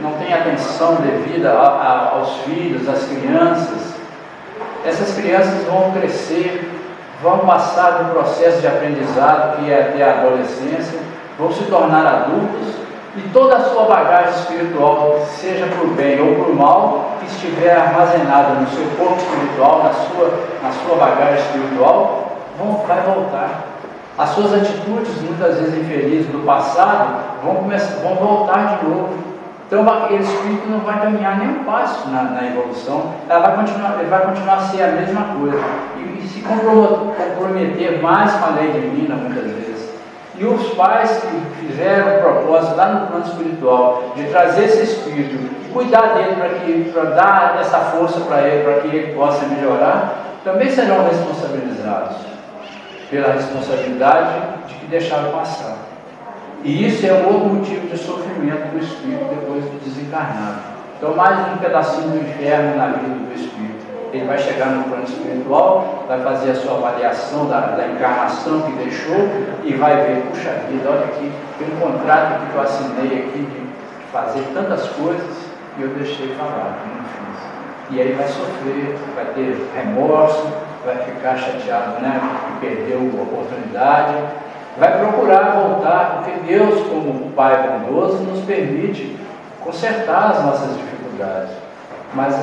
não tem atenção devida aos filhos, às crianças, essas crianças vão crescer, vão passar do processo de aprendizado que é até a adolescência, vão se tornar adultos, e toda a sua bagagem espiritual, seja por bem ou por mal, que estiver armazenada no seu corpo espiritual, na sua bagagem espiritual, vai voltar. As suas atitudes, muitas vezes infelizes do passado, vão voltar de novo. Então aquele espírito não vai caminhar nem um passo na evolução, ele vai continuar a ser a mesma coisa, e se comprometer mais com a lei divina, muitas vezes. E os pais que fizeram o propósito lá no plano espiritual de trazer esse espírito e cuidar dele para dar essa força para que ele possa melhorar, também serão responsabilizados pela responsabilidade de que deixaram passar. E isso é um outro motivo de sofrimento do espírito depois de desencarnado. Então, mais um pedacinho do inferno na vida do espírito. Ele vai chegar no plano espiritual, vai fazer a sua avaliação da encarnação que deixou e vai ver, puxa vida, olha aqui, tem um contrato aqui que eu assinei aqui de fazer tantas coisas e eu deixei falar, não fiz. E aí vai sofrer, vai ter remorso, vai ficar chateado, né, que perdeu a oportunidade, vai procurar voltar, porque Deus, como Pai bondoso, nos permite consertar as nossas dificuldades, mas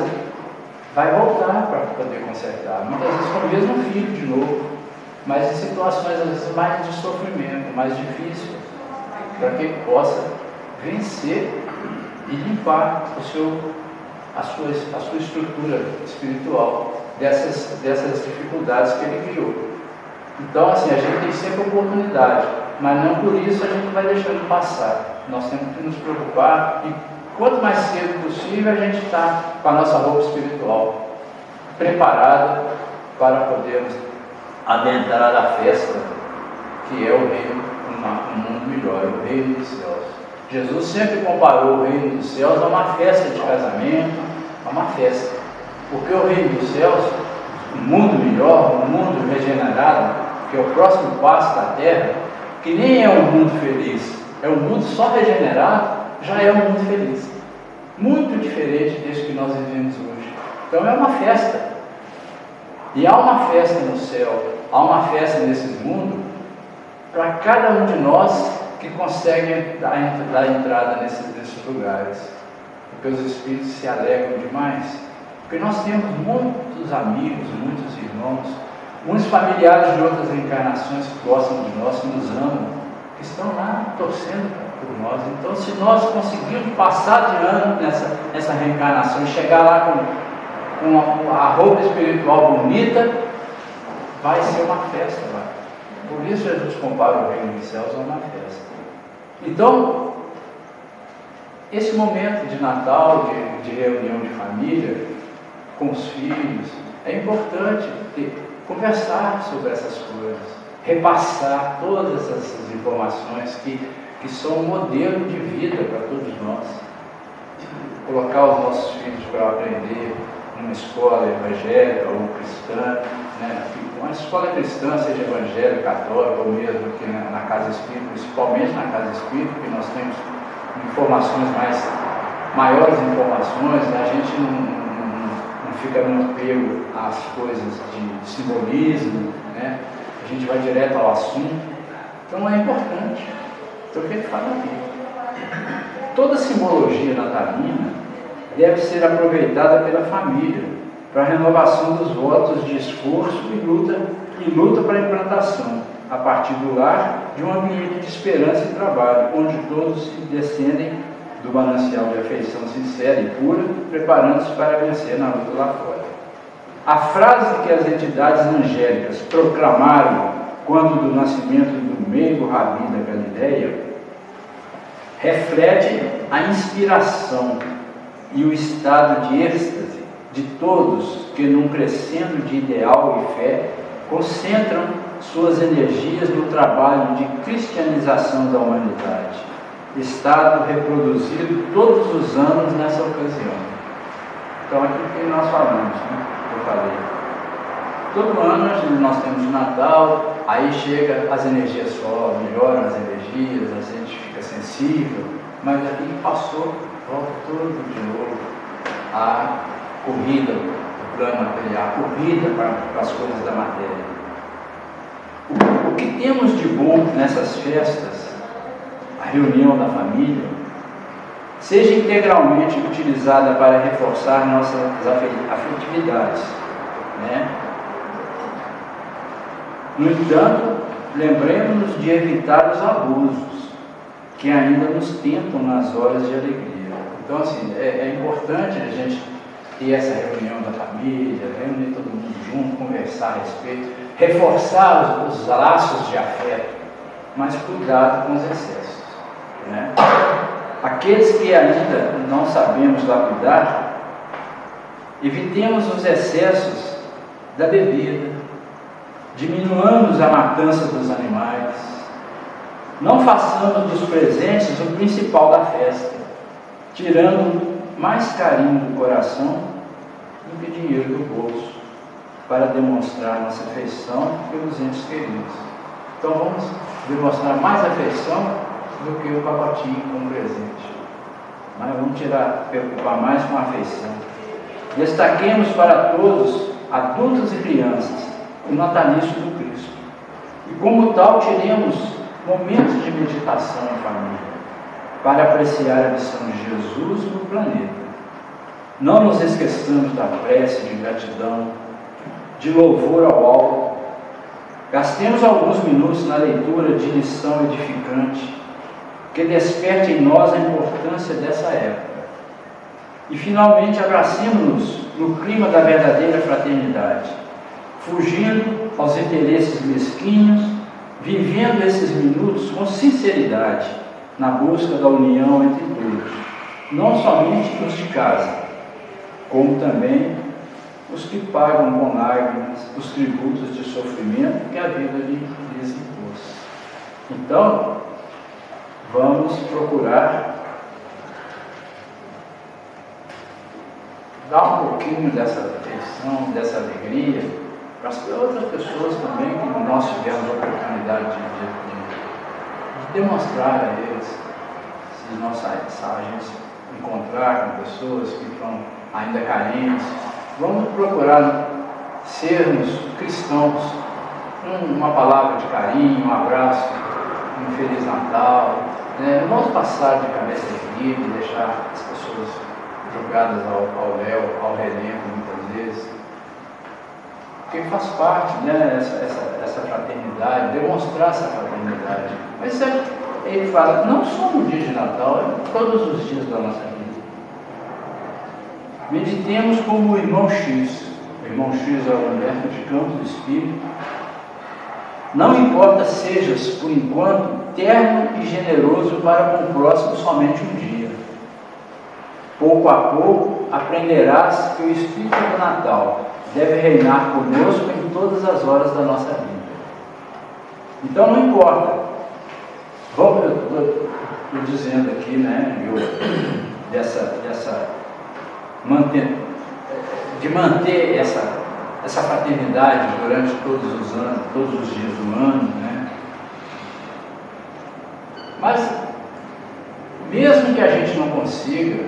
vai voltar para poder consertar, muitas vezes com o mesmo filho de novo, mas em situações às vezes mais de sofrimento, mais difícil, para que ele possa vencer e limpar a sua estrutura espiritual dessas dificuldades que ele criou. Então, assim, a gente tem sempre oportunidade, mas não por isso a gente vai deixando passar. Nós temos que nos preocupar e quanto mais cedo possível a gente está com a nossa roupa espiritual preparada para podermos adentrar a festa que é o reino, um mundo melhor, o reino dos céus. Jesus sempre comparou o reino dos céus a uma festa de casamento, a uma festa, porque o reino dos céus, um mundo melhor, um mundo regenerado, que é o próximo passo da terra, que nem é um mundo feliz, é um mundo só regenerado, já é um mundo feliz, muito diferente desse que nós vivemos hoje. Então é uma festa, e há uma festa no céu, há uma festa nesse mundo para cada um de nós que consegue dar entrada nesses lugares, porque os espíritos se alegram demais Porque nós temos muitos amigos, muitos irmãos, muitos familiares de outras encarnações que gostam de nós, que nos amam, que estão lá torcendo por nós. Então, se nós conseguirmos passar de ano nessa reencarnação e chegar lá com a roupa espiritual bonita, vai ser uma festa lá. Por isso Jesus compara o reino dos céus a uma festa. Então, esse momento de Natal, de reunião de família, com os filhos, é importante conversar sobre essas coisas, repassar todas essas informações que são um modelo de vida para todos nós. Colocar os nossos filhos para aprender numa escola evangélica ou cristã, né? Uma escola cristã, seja evangélica, católica ou mesmo aqui na casa espírita, principalmente na casa espírita, que nós temos informações maiores informações, né? A gente não fica muito pego às coisas de simbolismo, né? A gente vai direto ao assunto. Então é importante. Então o que ele fala aqui? Toda simbologia natalina deve ser aproveitada pela família para a renovação dos votos de esforço e luta para a implantação, a partir do lar, de um ambiente de esperança e trabalho, onde todos se descendem do manancial de afeição sincera e pura, preparando-se para vencer na luta lá fora. A frase que as entidades angélicas proclamaram quando do nascimento do meigo Rabi da Galileia reflete a inspiração e o estado de êxtase de todos que, num crescendo de ideal e fé, concentram suas energias no trabalho de cristianização da humanidade, estado reproduzido todos os anos nessa ocasião. Então, aqui que nós falamos, né? Eu falei. Todo ano nós temos o Natal, aí chega, as energias sobem, melhoram as energias, a gente fica sensível, mas aqui passou, volta tudo de novo a corrida do plano material, a corrida para as coisas da matéria. O que temos de bom nessas festas, a reunião da família, seja integralmente utilizada para reforçar nossas afetividades, né? No entanto, lembremos-nos de evitar os abusos que ainda nos tentam nas horas de alegria. Então, assim, é importante a gente ter essa reunião da família, reunir todo mundo junto, conversar a respeito, reforçar os laços de afeto, mas cuidado com os excessos, né? Aqueles que ainda não sabemos lapidar, evitemos os excessos da bebida, diminuamos a matança dos animais, não façamos dos presentes o principal da festa, tirando mais carinho do coração do que dinheiro do bolso, para demonstrar nossa afeição pelos entes queridos. Então vamos demonstrar mais afeição do que o pacotinho como presente. Mas vamos preocupar mais com a afeição. Destaquemos para todos, adultos e crianças, o natalício do Cristo. E como tal, tiremos momentos de meditação em família, para apreciar a missão de Jesus no planeta. Não nos esqueçamos da prece de gratidão, de louvor ao alto. Gastemos alguns minutos na leitura de lição edificante, que desperte em nós a importância dessa época. E finalmente abracemos-nos no clima da verdadeira fraternidade, fugindo aos interesses mesquinhos, vivendo esses minutos com sinceridade, na busca da união entre todos, não somente os de casa, como também os que pagam com lágrimas os tributos de sofrimento que a vida lhes impôs. Então, vamos procurar dar um pouquinho dessa afeição, dessa alegria para as outras pessoas também que nós tivemos a oportunidade de demonstrar a eles, se nós saímos encontrar com pessoas que estão ainda carentes. Vamos procurar sermos cristãos, uma palavra de carinho, um abraço, um Feliz Natal, né? Não vamos passar de cabeça erguida e deixar as pessoas jogadas ao léu, ao relento porque faz parte, né, essa fraternidade, demonstrar essa fraternidade. Mas ele fala, não só no dia de Natal, é todos os dias da nossa vida. Meditemos como o irmão X. O irmão X é o Humberto de Campos, do Espírito. Não importa sejas, por enquanto, terno e generoso para com o próximo somente um dia. Pouco a pouco aprenderás que o Espírito do Natal deve reinar conosco em todas as horas da nossa vida. Então não importa. Eu estou dizendo aqui, né, de manter essa fraternidade durante todos os anos, todos os dias do ano, né? Mas mesmo que a gente não consiga,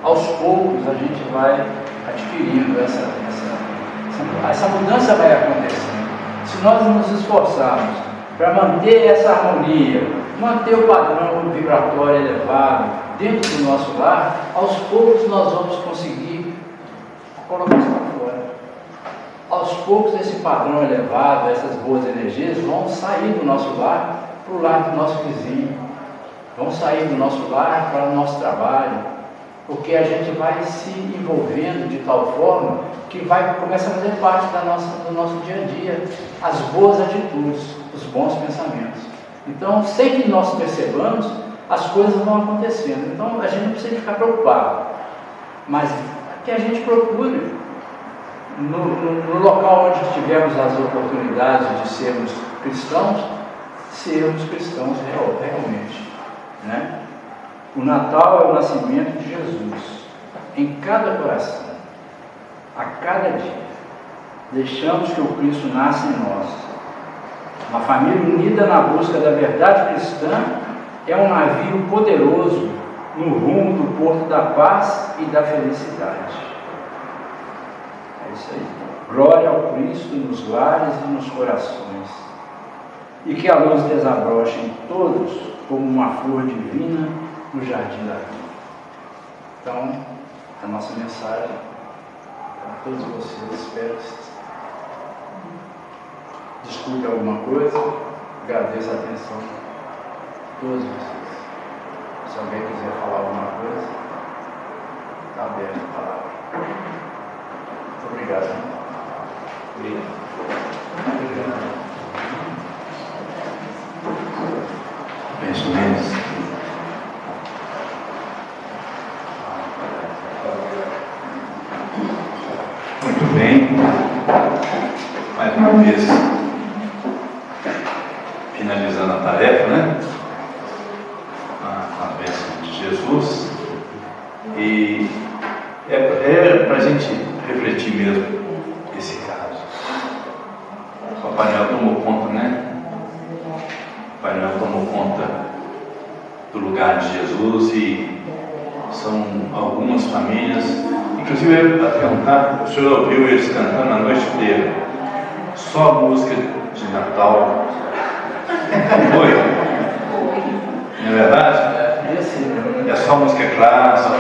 aos poucos a gente vai adquirindo essa mudança vai acontecendo. Se nós nos esforçarmos para manter essa harmonia, manter o padrão vibratório elevado dentro do nosso lar, aos poucos nós vamos conseguir colocar isso para fora. Aos poucos esse padrão elevado, essas boas energias vão sair do nosso lar para o lar do nosso vizinho, vão sair do nosso lar para o nosso trabalho, porque a gente vai se envolvendo de tal forma que começa a fazer parte do nosso dia a dia, as boas atitudes, os bons pensamentos. Então, sem que nós percebamos, as coisas vão acontecendo. Então, a gente não precisa ficar preocupado, mas que a gente procure, no local onde tivermos as oportunidades de sermos cristãos realmente, né? O Natal é o nascimento de Jesus em cada coração, a cada dia. Deixamos que o Cristo nasça em nós. Uma família unida na busca da verdade cristã é um navio poderoso no rumo do porto da paz e da felicidade. É isso aí. Glória ao Cristo nos lares e nos corações. E que a luz desabroche em todos como uma flor divina no jardim da vida. Então, a nossa mensagem para todos vocês, espero que desculpe alguma coisa, agradeço a atenção de todos vocês. Se alguém quiser falar alguma coisa, está aberta a palavra. Muito obrigado. Obrigado. Penso menos. Muito bem. Mais uma vez, finalizando a tarefa, né? A bênção de Jesus. E é para a gente refletir mesmo esse caso. O Papai Noel tomou conta, né? O Papai Noel tomou conta do lugar de Jesus e são algumas famílias. Inclusive, eu ia perguntar, o senhor ouviu eles cantando a noite inteira? Só música de Natal. Foi? Não é verdade? É só música clássica,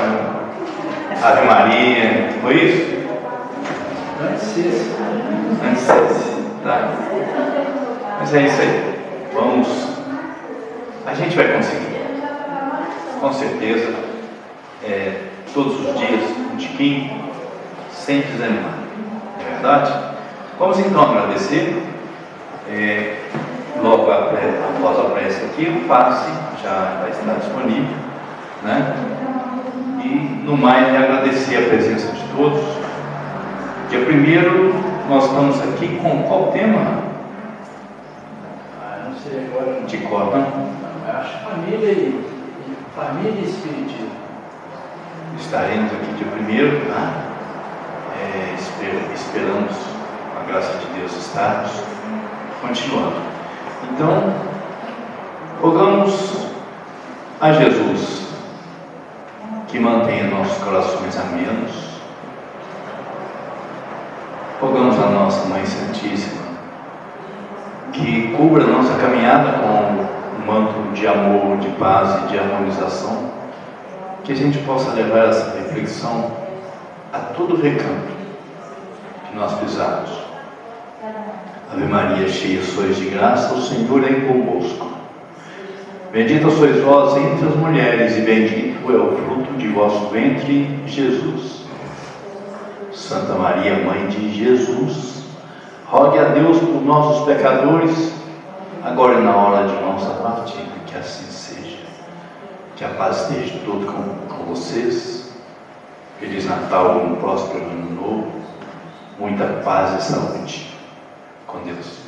Ave Maria, foi isso? Antes, tá. Mas é isso aí. Vamos. A gente vai conseguir. Com certeza. Todos os dias, um tiquinho, sem desanimar. Não é verdade? Vamos então agradecer. Logo após a prece aqui, o passe já vai estar disponível, né? E no mais, agradecer a presença de todos. Dia 1º, nós estamos aqui com qual tema? Não sei agora. De cor, não? Acho família e espiritismo. Estaremos aqui dia 1º, tá? Esperamos, com a graça de Deus, estarmos continuando. Então, rogamos a Jesus que mantenha nossos corações amenos. Rogamos a nossa Mãe Santíssima que cubra a nossa caminhada com um manto de amor, de paz e de harmonização, que a gente possa levar essa reflexão a todo recanto, que nós pisamos. Ave Maria, cheia sois de graça, o Senhor é convosco. Bendita sois vós entre as mulheres, e bendito é o fruto de vosso ventre, Jesus. Santa Maria, Mãe de Jesus, rogue a Deus por nossos pecadores, agora e na hora de nossa partida, que assim seja. Que a paz esteja toda com vocês. Feliz Natal, um próspero ano novo, muita paz e saúde. Com Deus.